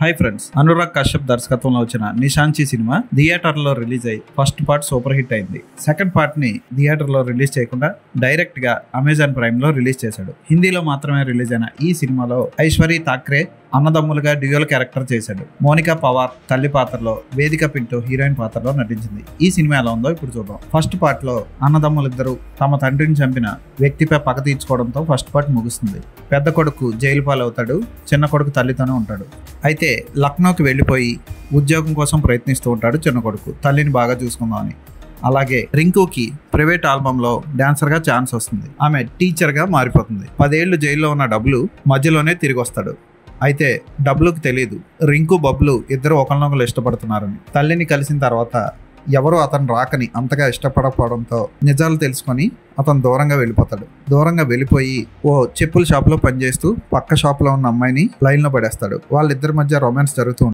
Hi friends, Anurag Kashyap దర్శకత్వంలో వచ్చిన నిశాంచి cinema థియేటర్లో రిలీజ్ అయ్యి ఫస్ట్ పార్ట్ సూపర్ హిట్ అయింది. సెకండ్ పార్ట్ ని థియేటర్లో రిలీజ్ చేయకుండా డైరెక్ట్ గా అమెజాన్ ప్రైమ్ లో రిలీజ్ చేశాడు. హిందీలో మాత్రమే రిలీజ్ అయిన ఈ సినిమాలో ఐశ్వర్య ఠాక్రే అన్నదమ్ములుగా డ్యూయల్ క్యారెక్టర్ చేశాడు. మోనికా పవార్ తల్లి పాత్రలో, వేదిక పింటో హీరోయిన్ పాత్రలో నటించింది. ఈ సినిమా ఎలా ఉందో ఇప్పుడు చూద్దాం. ఫస్ట్ పార్ట్ లో అన్నదమ్ములిద్దరూ తమ తండ్రిని చంపిన వ్యక్తిపై పగ తీర్చుకోవడంతో ఫస్ట్ పార్ట్ ముగుస్తుంది. పెద్ద కొడుకు జైలు పాలవుతాడు, చిన్న కొడుకు తల్లితోనే ఉంటాడు. అయితే లక్నోకి వెళ్ళిపోయి ఉద్యోగం కోసం ప్రయత్నిస్తూ ఉంటాడు చిన్న కొడుకు, తల్లిని బాగా చూసుకుందామని. అలాగే రింకుకి ప్రైవేట్ ఆల్బమ్ లో డాన్సర్ గా ఛాన్స్ వస్తుంది. ఆమె టీచర్ గా మారిపోతుంది. 10 ఏళ్లు జైల్లో ఉన్న డబ్లు మధ్యలోనే తిరిగి వస్తాడు. అయితే డబ్లుకి తెలియదు రింకు బబ్లు ఇద్దరు ఒకరినొకరు ఇష్టపడుతున్నారని. తల్లిని కలిసిన తర్వాత ఎవరు అతను రాకని అంతగా ఇష్టపడకపోవడంతో నిజాలు తెలుసుకొని అతను దూరంగా వెళ్ళిపోతాడు. దూరంగా వెళ్ళిపోయి ఓ చెప్పుల షాప్ లో పనిచేస్తూ పక్క షాప్ లో ఉన్న అమ్మాయిని లైన్ లో పడేస్తాడు. వాళ్ళిద్దరి మధ్య రొమాన్స్ జరుగుతూ